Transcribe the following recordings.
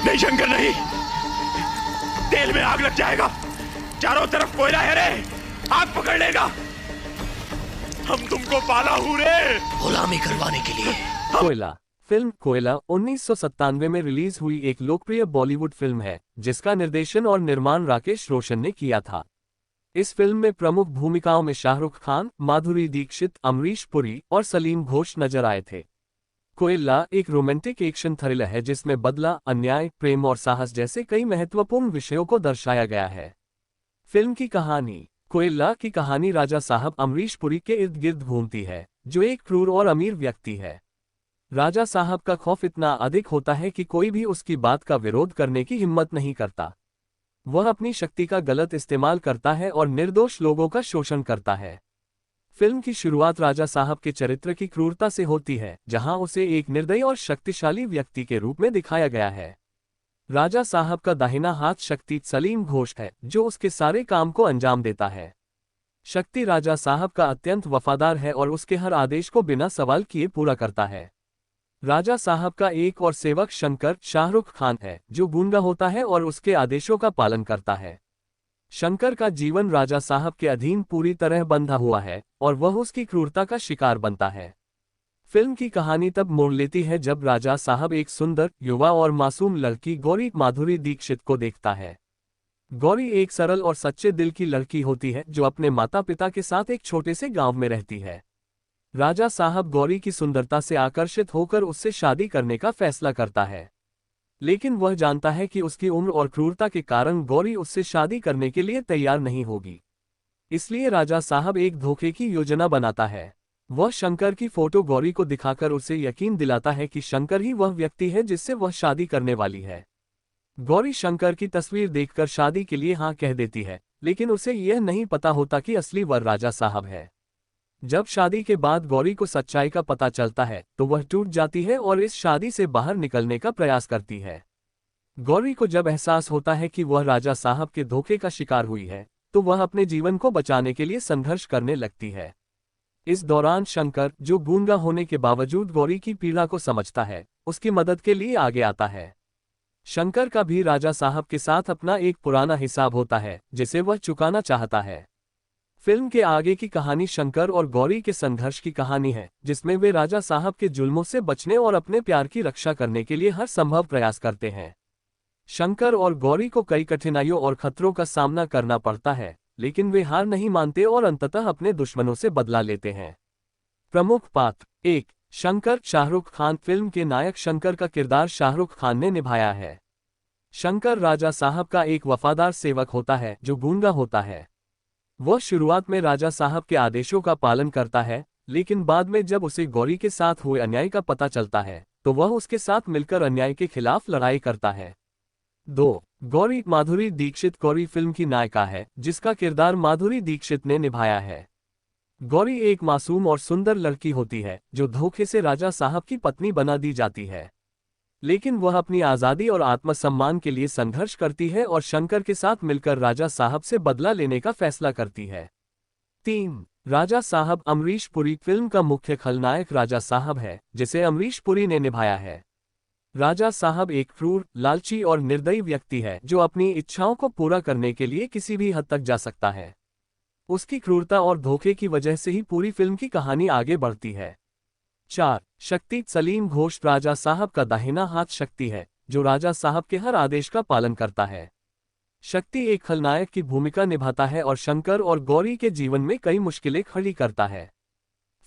नहीं शंकर नहीं, तेल में आग लग जाएगा। चारों तरफ कोयला है रे, आग पकड़ लेगा। हम तुमको पाला हूं रे, गुलामी करवाने के लिए। कोयला फिल्म कोयला 1997 में रिलीज हुई एक लोकप्रिय बॉलीवुड फिल्म है जिसका निर्देशन और निर्माण राकेश रोशन ने किया था। इस फिल्म में प्रमुख भूमिकाओं में शाहरुख खान, माधुरी दीक्षित, अमरीश पुरी और सलीम घोष नजर आए थे। कोयला एक रोमांटिक एक्शन थ्रिलर है जिसमें बदला, अन्याय, प्रेम और साहस जैसे कई महत्वपूर्ण विषयों को दर्शाया गया है। फिल्म की कहानी कोयला की कहानी राजा साहब अमरीश पुरी के इर्द गिर्द घूमती है, जो एक क्रूर और अमीर व्यक्ति है। राजा साहब का खौफ इतना अधिक होता है कि कोई भी उसकी बात का विरोध करने की हिम्मत नहीं करता। वह अपनी शक्ति का गलत इस्तेमाल करता है और निर्दोष लोगों का शोषण करता है। फिल्म की शुरुआत राजा साहब के चरित्र की क्रूरता से होती है, जहां उसे एक निर्दयी और शक्तिशाली व्यक्ति के रूप में दिखाया गया है। राजा साहब का दाहिना हाथ शक्ति सलीम घोष है, जो उसके सारे काम को अंजाम देता है। शक्ति राजा साहब का अत्यंत वफादार है और उसके हर आदेश को बिना सवाल किए पूरा करता है। राजा साहब का एक और सेवक शंकर शाहरुख खान है, जो गूंगा होता है और उसके आदेशों का पालन करता है। शंकर का जीवन राजा साहब के अधीन पूरी तरह बंधा हुआ है और वह उसकी क्रूरता का शिकार बनता है। फिल्म की कहानी तब मोड़ लेती है जब राजा साहब एक सुंदर, युवा और मासूम लड़की गौरी माधुरी दीक्षित को देखता है। गौरी एक सरल और सच्चे दिल की लड़की होती है जो अपने माता पिता के साथ एक छोटे से गांव में रहती है। राजा साहब गौरी की सुंदरता से आकर्षित होकर उससे शादी करने का फैसला करता है, लेकिन वह जानता है कि उसकी उम्र और क्रूरता के कारण गौरी उससे शादी करने के लिए तैयार नहीं होगी। इसलिए राजा साहब एक धोखे की योजना बनाता है। वह शंकर की फोटो गौरी को दिखाकर उसे यकीन दिलाता है कि शंकर ही वह व्यक्ति है जिससे वह शादी करने वाली है। गौरी शंकर की तस्वीर देखकर शादी के लिए हाँ कह देती है, लेकिन उसे यह नहीं पता होता कि असली वर राजा साहब है। जब शादी के बाद गौरी को सच्चाई का पता चलता है तो वह टूट जाती है और इस शादी से बाहर निकलने का प्रयास करती है। गौरी को जब एहसास होता है कि वह राजा साहब के धोखे का शिकार हुई है, तो वह अपने जीवन को बचाने के लिए संघर्ष करने लगती है। इस दौरान शंकर, जो गूंगा होने के बावजूद गौरी की पीड़ा को समझता है, उसकी मदद के लिए आगे आता है। शंकर का भी राजा साहब के साथ अपना एक पुराना हिसाब होता है जिसे वह चुकाना चाहता है। फिल्म के आगे की कहानी शंकर और गौरी के संघर्ष की कहानी है, जिसमें वे राजा साहब के जुल्मों से बचने और अपने प्यार की रक्षा करने के लिए हर संभव प्रयास करते हैं। शंकर और गौरी को कई कठिनाइयों और खतरों का सामना करना पड़ता है, लेकिन वे हार नहीं मानते और अंततः अपने दुश्मनों से बदला लेते हैं। प्रमुख पात्र 1. शंकर शाहरुख खान। फिल्म के नायक शंकर का किरदार शाहरुख खान ने निभाया है। शंकर राजा साहब का एक वफादार सेवक होता है जो गूंगा होता है। वह शुरुआत में राजा साहब के आदेशों का पालन करता है, लेकिन बाद में जब उसे गौरी के साथ हुए अन्याय का पता चलता है तो वह उसके साथ मिलकर अन्याय के खिलाफ लड़ाई करता है। 2. गौरी माधुरी दीक्षित। गौरी फिल्म की नायिका है जिसका किरदार माधुरी दीक्षित ने निभाया है। गौरी एक मासूम और सुंदर लड़की होती है जो धोखे से राजा साहब की पत्नी बना दी जाती है, लेकिन वह अपनी आज़ादी और आत्मसम्मान के लिए संघर्ष करती है और शंकर के साथ मिलकर राजा साहब से बदला लेने का फैसला करती है। 3. राजा साहब अमरीश पुरी। फिल्म का मुख्य खलनायक राजा साहब है, जिसे अमरीश पुरी ने निभाया है। राजा साहब एक क्रूर, लालची और निर्दयी व्यक्ति है जो अपनी इच्छाओं को पूरा करने के लिए किसी भी हद तक जा सकता है। उसकी क्रूरता और धोखे की वजह से ही पूरी फिल्म की कहानी आगे बढ़ती है। 4. शक्ति सलीम घोष। राजा साहब का दाहिना हाथ शक्ति है, जो राजा साहब के हर आदेश का पालन करता है। शक्ति एक खलनायक की भूमिका निभाता है और शंकर और गौरी के जीवन में कई मुश्किलें खड़ी करता है।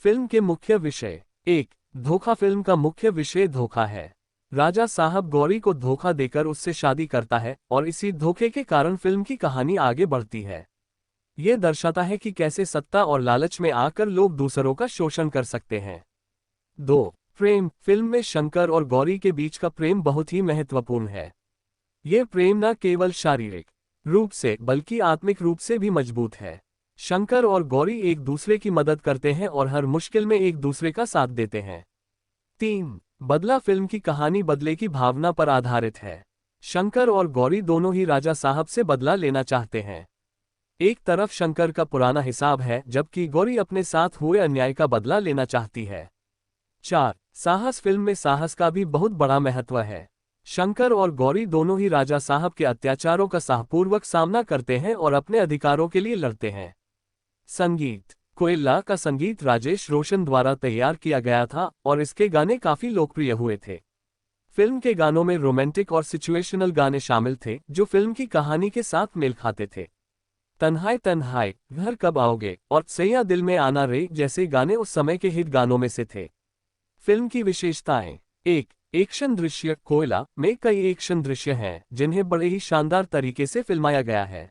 फिल्म के मुख्य विषय 1. धोखा। फिल्म का मुख्य विषय धोखा है। राजा साहब गौरी को धोखा देकर उससे शादी करता है और इसी धोखे के कारण फिल्म की कहानी आगे बढ़ती है। यह दर्शाता है कि कैसे सत्ता और लालच में आकर लोग दूसरों का शोषण कर सकते हैं। 2. प्रेम। फिल्म में शंकर और गौरी के बीच का प्रेम बहुत ही महत्वपूर्ण है। यह प्रेम न केवल शारीरिक रूप से बल्कि आत्मिक रूप से भी मजबूत है। शंकर और गौरी एक दूसरे की मदद करते हैं और हर मुश्किल में एक दूसरे का साथ देते हैं। 3. बदला। फिल्म की कहानी बदले की भावना पर आधारित है। शंकर और गौरी दोनों ही राजा साहब से बदला लेना चाहते हैं। एक तरफ शंकर का पुराना हिसाब है, जबकि गौरी अपने साथ हुए अन्याय का बदला लेना चाहती है। 4. साहस। फिल्म में साहस का भी बहुत बड़ा महत्व है। शंकर और गौरी दोनों ही राजा साहब के अत्याचारों का साहपूर्वक सामना करते हैं और अपने अधिकारों के लिए लड़ते हैं। संगीत। कोयला का संगीत राजेश रोशन द्वारा तैयार किया गया था और इसके गाने काफी लोकप्रिय हुए थे। फिल्म के गानों में रोमांटिक और सिचुएशनल गाने शामिल थे जो फिल्म की कहानी के साथ मेल खाते थे। तन्हाई तन्हाई, घर कब आओगे और सैया दिल में आना रे जैसे गाने उस समय के हिट गानों में से थे। फिल्म की विशेषताएं। एक, एक्शन दृश्य। कोयला में कई एक्शन दृश्य हैं जिन्हें बड़े ही शानदार तरीके से फिल्माया गया है।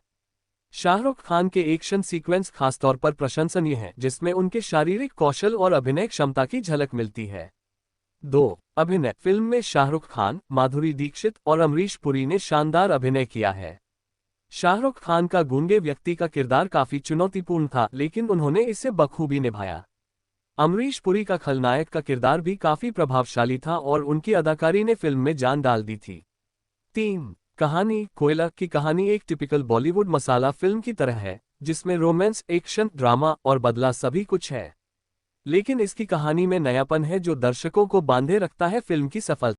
शाहरुख खान के एक्शन सीक्वेंस खासतौर पर प्रशंसनीय हैं, जिसमें उनके शारीरिक कौशल और अभिनय क्षमता की झलक मिलती है। 2, अभिनय। फिल्म में शाहरुख खान, माधुरी दीक्षित और अमरीश पुरी ने शानदार अभिनय किया है। शाहरुख खान का गूंगे व्यक्ति का किरदार काफी चुनौतीपूर्ण था, लेकिन उन्होंने इसे बखूबी निभाया। अमरीश पुरी का खलनायक का किरदार भी काफी प्रभावशाली था और उनकी अदाकारी ने फिल्म में जान डाल दी थी। 3, कहानी। कोयला की कहानी एक टिपिकल बॉलीवुड मसाला फिल्म की तरह है, जिसमें रोमांस, एक्शन, ड्रामा और बदला सभी कुछ है। लेकिन इसकी कहानी में नयापन है जो दर्शकों को बांधे रखता है। फिल्म की सफलता